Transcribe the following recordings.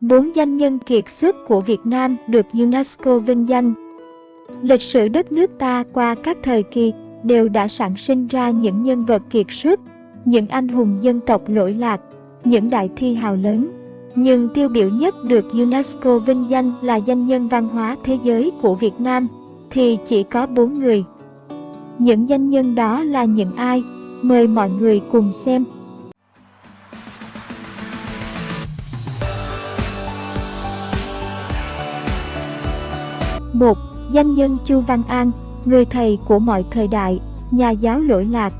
4 danh nhân kiệt xuất của Việt Nam được UNESCO vinh danh. Lịch sử đất nước ta qua các thời kỳ đều đã sản sinh ra những nhân vật kiệt xuất, những anh hùng dân tộc lỗi lạc, những đại thi hào lớn. Nhưng tiêu biểu nhất được UNESCO vinh danh là danh nhân văn hóa thế giới của Việt Nam, thì chỉ có 4 người. Những danh nhân đó là những ai? Mời mọi người cùng xem. 1. Danh nhân Chu Văn An, người thầy của mọi thời đại, nhà giáo lỗi lạc.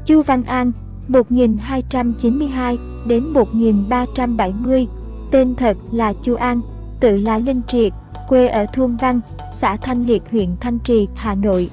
Chu Văn An, 1292 đến 1370, tên thật là Chu An, tự là Linh Triệt, quê ở Thôn Văn, xã Thanh Liệt, huyện Thanh Trì, Hà Nội.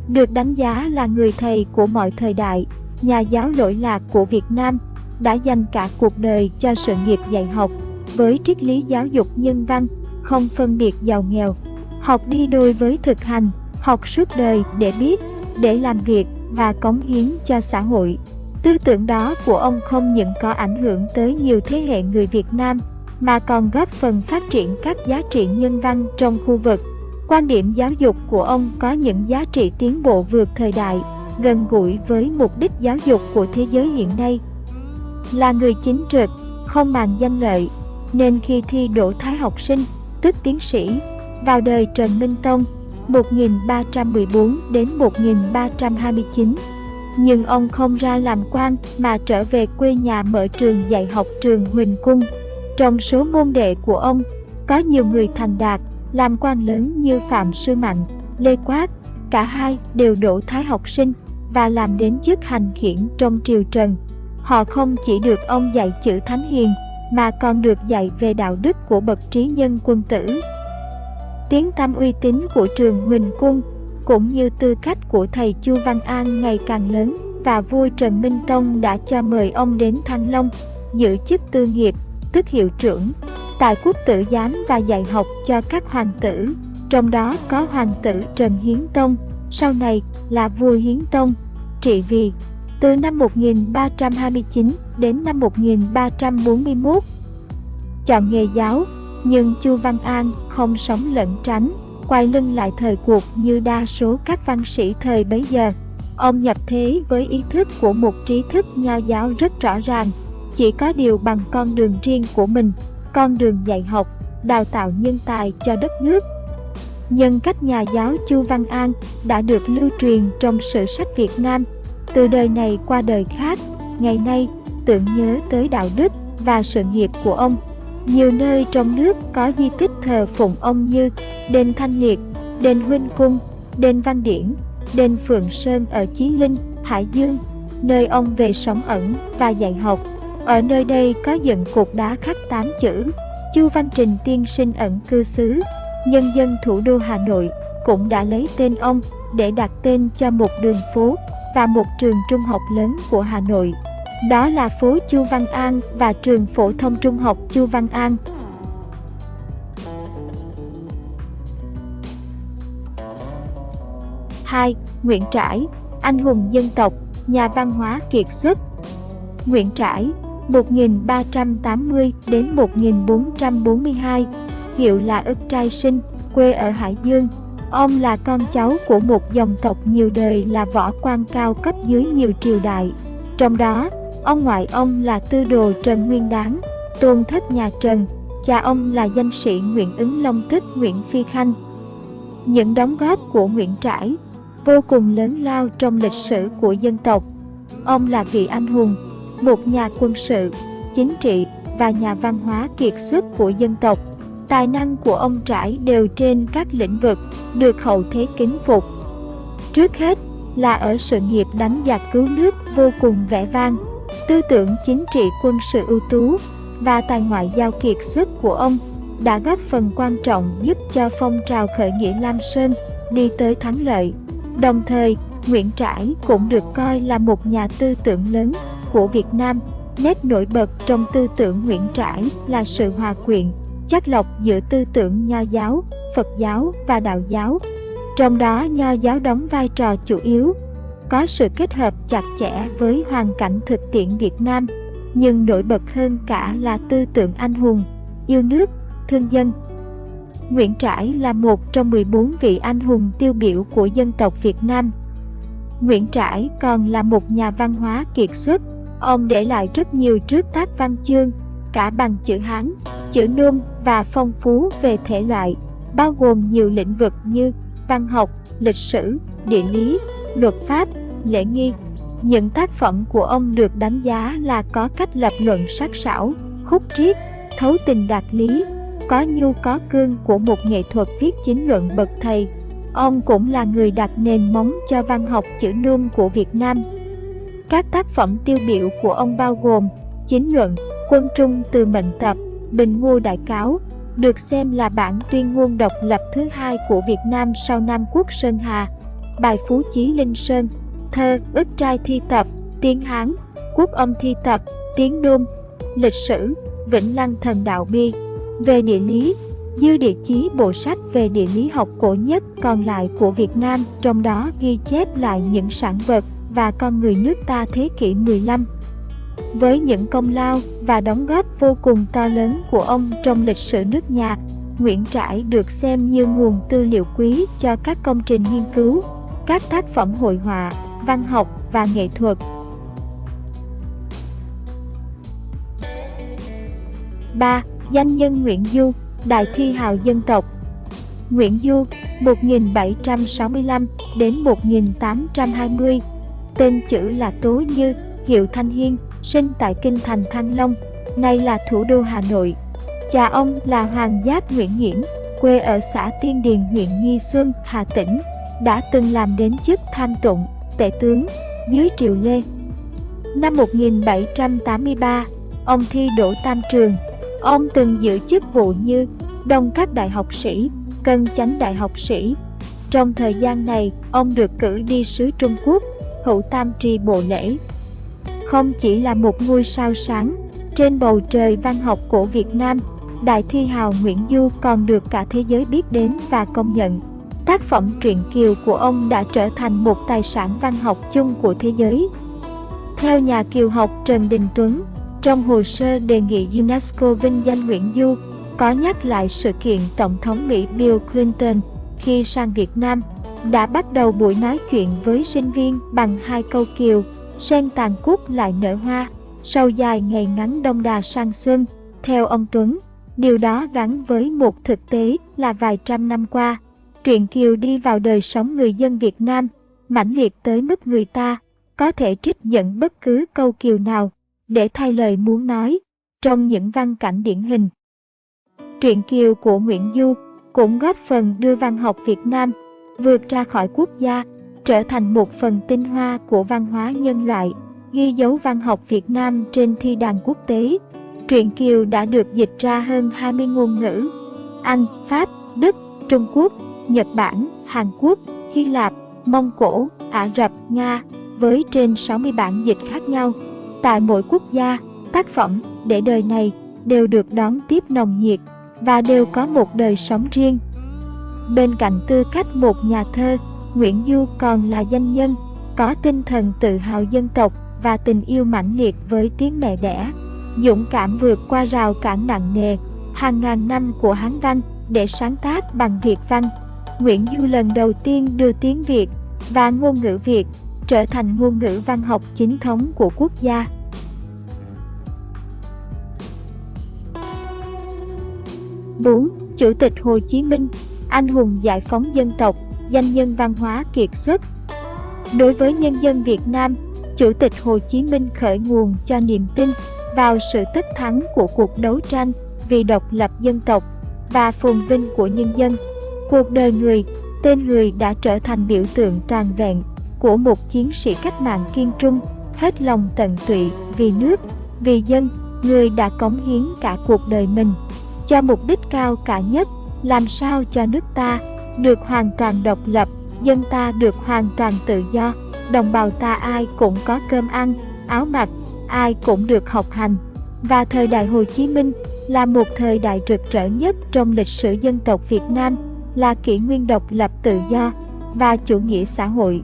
Được đánh giá là người thầy của mọi thời đại, nhà giáo lỗi lạc của Việt Nam, đã dành cả cuộc đời cho sự nghiệp dạy học, với triết lý giáo dục nhân văn, không phân biệt giàu nghèo. Học đi đôi với thực hành, học suốt đời để biết, để làm việc và cống hiến cho xã hội. Tư tưởng đó của ông không những có ảnh hưởng tới nhiều thế hệ người Việt Nam, mà còn góp phần phát triển các giá trị nhân văn trong khu vực. Quan điểm giáo dục của ông có những giá trị tiến bộ vượt thời đại, gần gũi với mục đích giáo dục của thế giới hiện nay. Là người chính trực, không màng danh lợi, nên khi thi đỗ thái học sinh, tức tiến sĩ, vào đời Trần Minh Tông 1314 đến 1329, nhưng ông không ra làm quan mà trở về quê nhà mở trường dạy học, trường Huỳnh Cung. Trong số môn đệ của ông, có nhiều người thành đạt, làm quan lớn như Phạm Sư Mạnh, Lê Quát, cả hai đều đỗ thái học sinh và làm đến chức hành khiển trong triều Trần. Họ không chỉ được ông dạy chữ thánh hiền, mà còn được dạy về đạo đức của bậc trí nhân quân tử. Tiếng tăm uy tín của trường Huỳnh Cung, cũng như tư cách của thầy Chu Văn An ngày càng lớn, và vua Trần Minh Tông đã cho mời ông đến Thăng Long, giữ chức tư nghiệp, tức hiệu trưởng, tại Quốc Tử Giám và dạy học cho các hoàng tử, trong đó có hoàng tử Trần Hiến Tông, sau này là vua Hiến Tông, trị vì từ năm 1329 đến năm 1341. Chọn nghề giáo, nhưng Chu Văn An không sống lẩn tránh, quay lưng lại thời cuộc như đa số các văn sĩ thời bấy giờ. Ông nhập thế với ý thức của một trí thức nho giáo rất rõ ràng, chỉ có điều bằng con đường riêng của mình, con đường dạy học, đào tạo nhân tài cho đất nước. Nhân cách nhà giáo Chu Văn An đã được lưu truyền trong sử sách Việt Nam, từ đời này qua đời khác, ngày nay tưởng nhớ tới đạo đức và sự nghiệp của ông. Nhiều nơi trong nước có di tích thờ phụng ông như đền Thanh Liệt, đền Huỳnh Cung, đền Văn Điển, đền Phượng Sơn ở Chí Linh, Hải Dương, nơi ông về sống ẩn và dạy học. Ở nơi đây có dựng cột đá khắc 8 chữ Chu Văn Trình tiên sinh ẩn cư xứ. Nhân dân thủ đô Hà Nội cũng đã lấy tên ông để đặt tên cho một đường phố và một trường trung học lớn của Hà Nội. Đó là phố Chu Văn An và trường phổ thông trung học Chu Văn An. 2. Nguyễn Trãi, anh hùng dân tộc, nhà văn hóa kiệt xuất. Nguyễn Trãi, 1380 đến 1442, hiệu là Ức Trai Sinh, quê ở Hải Dương. Ông là con cháu của một dòng tộc nhiều đời là võ quan cao cấp dưới nhiều triều đại. Trong đó, ông ngoại ông là tư đồ Trần Nguyên Đán, tôn thất nhà Trần, cha ông là danh sĩ Nguyễn Ứng Long tức Nguyễn Phi Khanh. Những đóng góp của Nguyễn Trãi vô cùng lớn lao trong lịch sử của dân tộc. Ông là vị anh hùng, một nhà quân sự, chính trị và nhà văn hóa kiệt xuất của dân tộc. Tài năng của ông Trãi đều trên các lĩnh vực được hậu thế kính phục. Trước hết là ở sự nghiệp đánh giặc cứu nước vô cùng vẻ vang, tư tưởng chính trị quân sự ưu tú và tài ngoại giao kiệt xuất của ông đã góp phần quan trọng giúp cho phong trào khởi nghĩa Lam Sơn đi tới thắng lợi. Đồng thời, Nguyễn Trãi cũng được coi là một nhà tư tưởng lớn của Việt Nam. Nét nổi bật trong tư tưởng Nguyễn Trãi là sự hòa quyện, chắt lọc giữa tư tưởng Nho giáo, Phật giáo và Đạo giáo. Trong đó Nho giáo đóng vai trò chủ yếu, có sự kết hợp chặt chẽ với hoàn cảnh thực tiễn Việt Nam. Nhưng nổi bật hơn cả là tư tưởng anh hùng, yêu nước, thương dân. Nguyễn Trãi là một trong 14 vị anh hùng tiêu biểu của dân tộc Việt Nam. Nguyễn Trãi còn là một nhà văn hóa kiệt xuất. Ông để lại rất nhiều trước tác văn chương, cả bằng chữ Hán, chữ Nôm và phong phú về thể loại, bao gồm nhiều lĩnh vực như văn học, lịch sử, địa lý, luật pháp, lễ nghi. Những tác phẩm của ông được đánh giá là có cách lập luận sắc sảo, khúc triết, thấu tình đạt lý, có nhu có cương của một nghệ thuật viết chính luận bậc thầy. Ông cũng là người đặt nền móng cho văn học chữ Nôm của Việt Nam. Các tác phẩm tiêu biểu của ông bao gồm Chính luận, Quân trung từ mệnh tập, Bình Ngô đại cáo, được xem là bản tuyên ngôn độc lập thứ hai của Việt Nam sau Nam Quốc Sơn Hà, Bài Phú Chí Linh Sơn, thơ Ức Trai thi tập, tiếng Hán, Quốc âm thi tập, tiếng Nôm, lịch sử, Vĩnh Lăng Thần Đạo Bi. Về địa lý, Dư Địa Chí, bộ sách về địa lý học cổ nhất còn lại của Việt Nam, trong đó ghi chép lại những sản vật và con người nước ta thế kỷ 15. Với những công lao và đóng góp vô cùng to lớn của ông trong lịch sử nước nhà, Nguyễn Trãi được xem như nguồn tư liệu quý cho các công trình nghiên cứu, các tác phẩm hội họa, văn học và nghệ thuật. 3. Danh nhân Nguyễn Du, đại thi hào dân tộc. Nguyễn Du, 1765 đến 1820, tên chữ là Tố Như, hiệu Thanh Hiên, sinh tại kinh thành Thăng Long, nay là thủ đô Hà Nội. Cha ông là Hoàng Giáp Nguyễn Nghiễn, quê ở xã Tiên Điền, huyện Nghi Xuân, Hà Tĩnh, đã từng làm đến chức tham tụng, tể tướng dưới triều Lê. Năm 1783, ông thi đỗ tam trường. Ông từng giữ chức vụ như Đông Các đại học sĩ, Cân Chánh đại học sĩ. Trong thời gian này, ông được cử đi sứ Trung Quốc, hữu tam tri bộ lễ. Không chỉ là một ngôi sao sáng trên bầu trời văn học của Việt Nam, đại thi hào Nguyễn Du còn được cả thế giới biết đến và công nhận. Tác phẩm truyện Kiều của ông đã trở thành một tài sản văn học chung của thế giới. Theo nhà kiều học Trần Đình Tuấn, trong hồ sơ đề nghị UNESCO vinh danh Nguyễn Du, có nhắc lại sự kiện Tổng thống Mỹ Bill Clinton khi sang Việt Nam đã bắt đầu buổi nói chuyện với sinh viên bằng hai câu kiều: sen tàn cúc lại nở hoa, sau dài ngày ngắn đông đà sang xuân. Theo ông Tuấn, điều đó gắn với một thực tế là vài trăm năm qua, truyện kiều đi vào đời sống người dân Việt Nam, mãnh liệt tới mức người ta có thể trích dẫn bất cứ câu kiều nào để thay lời muốn nói trong những văn cảnh điển hình. Truyện kiều của Nguyễn Du cũng góp phần đưa văn học Việt Nam vượt ra khỏi quốc gia, trở thành một phần tinh hoa của văn hóa nhân loại, ghi dấu văn học Việt Nam trên thi đàn quốc tế. Truyện kiều đã được dịch ra hơn 20 ngôn ngữ: Anh, Pháp, Đức, Trung Quốc, Nhật Bản, Hàn Quốc, Hy Lạp, Mông Cổ, Ả Rập, Nga, với trên 60 bản dịch khác nhau. Tại mỗi quốc gia, tác phẩm để đời này đều được đón tiếp nồng nhiệt và đều có một đời sống riêng. Bên cạnh tư cách một nhà thơ, Nguyễn Du còn là danh nhân, có tinh thần tự hào dân tộc và tình yêu mãnh liệt với tiếng mẹ đẻ, dũng cảm vượt qua rào cản nặng nề hàng ngàn năm của Hán văn để sáng tác bằng Việt văn. Nguyễn Du lần đầu tiên đưa tiếng Việt và ngôn ngữ Việt trở thành ngôn ngữ văn học chính thống của quốc gia. 4. Chủ tịch Hồ Chí Minh, anh hùng giải phóng dân tộc, danh nhân văn hóa kiệt xuất. Đối với nhân dân Việt Nam, Chủ tịch Hồ Chí Minh khởi nguồn cho niềm tin vào sự tất thắng của cuộc đấu tranh vì độc lập dân tộc và phồn vinh của nhân dân. Cuộc đời người, tên người đã trở thành biểu tượng trọn vẹn của một chiến sĩ cách mạng kiên trung, hết lòng tận tụy vì nước, vì dân. Người đã cống hiến cả cuộc đời mình cho mục đích cao cả nhất, làm sao cho nước ta được hoàn toàn độc lập, dân ta được hoàn toàn tự do, đồng bào ta ai cũng có cơm ăn, áo mặc, ai cũng được học hành. Và thời đại Hồ Chí Minh là một thời đại rực rỡ nhất trong lịch sử dân tộc Việt Nam, là kỷ nguyên độc lập tự do và chủ nghĩa xã hội.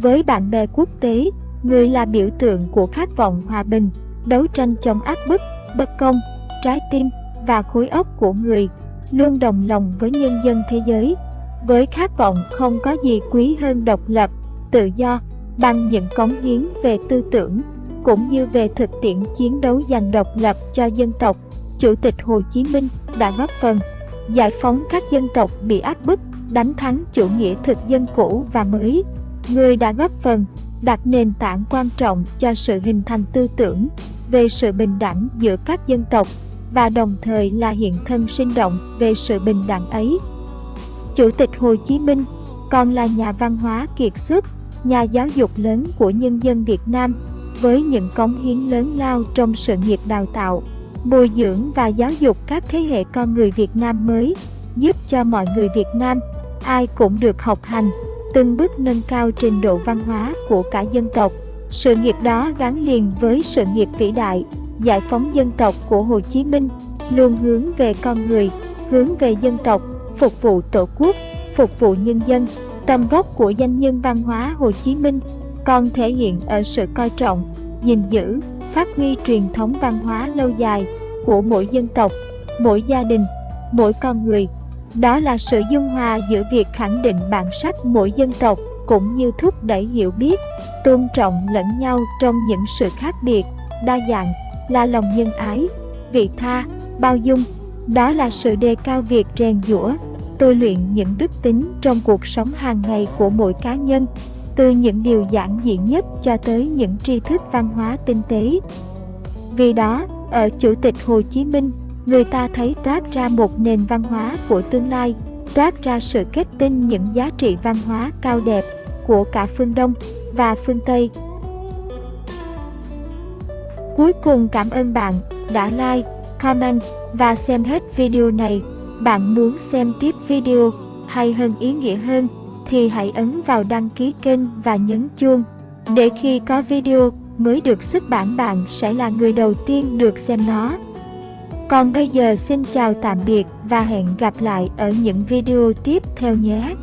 Với bạn bè quốc tế, người là biểu tượng của khát vọng hòa bình, đấu tranh chống áp bức, bất công, trái tim và khối óc của người, luôn đồng lòng với nhân dân thế giới, với khát vọng không có gì quý hơn độc lập, tự do, bằng những cống hiến về tư tưởng, cũng như về thực tiễn chiến đấu giành độc lập cho dân tộc. Chủ tịch Hồ Chí Minh đã góp phần giải phóng các dân tộc bị áp bức, đánh thắng chủ nghĩa thực dân cũ và mới. Người đã góp phần đặt nền tảng quan trọng cho sự hình thành tư tưởng về sự bình đẳng giữa các dân tộc, và đồng thời là hiện thân sinh động về sự bình đẳng ấy. Chủ tịch Hồ Chí Minh còn là nhà văn hóa kiệt xuất, nhà giáo dục lớn của nhân dân Việt Nam, với những cống hiến lớn lao trong sự nghiệp đào tạo, bồi dưỡng và giáo dục các thế hệ con người Việt Nam mới, giúp cho mọi người Việt Nam ai cũng được học hành, từng bước nâng cao trình độ văn hóa của cả dân tộc. Sự nghiệp đó gắn liền với sự nghiệp vĩ đại giải phóng dân tộc của Hồ Chí Minh, luôn hướng về con người, hướng về dân tộc, phục vụ Tổ quốc, phục vụ nhân dân. Tầm vóc của danh nhân văn hóa Hồ Chí Minh còn thể hiện ở sự coi trọng, gìn giữ, phát huy truyền thống văn hóa lâu dài của mỗi dân tộc, mỗi gia đình, mỗi con người. Đó là sự dung hòa giữa việc khẳng định bản sắc mỗi dân tộc cũng như thúc đẩy hiểu biết, tôn trọng lẫn nhau trong những sự khác biệt, đa dạng, là lòng nhân ái, vị tha, bao dung. Đó là sự đề cao việc rèn giũa, tôi luyện những đức tính trong cuộc sống hàng ngày của mỗi cá nhân, từ những điều giản dị nhất cho tới những tri thức văn hóa tinh tế. Vì đó, ở Chủ tịch Hồ Chí Minh, người ta thấy toát ra một nền văn hóa của tương lai, toát ra sự kết tinh những giá trị văn hóa cao đẹp của cả phương Đông và phương Tây. Cuối cùng, cảm ơn bạn đã like, comment và xem hết video này. Bạn muốn xem tiếp video hay hơn, ý nghĩa hơn, thì hãy ấn vào đăng ký kênh và nhấn chuông, để khi có video mới được xuất bản bạn sẽ là người đầu tiên được xem nó. Còn bây giờ xin chào tạm biệt và hẹn gặp lại ở những video tiếp theo nhé.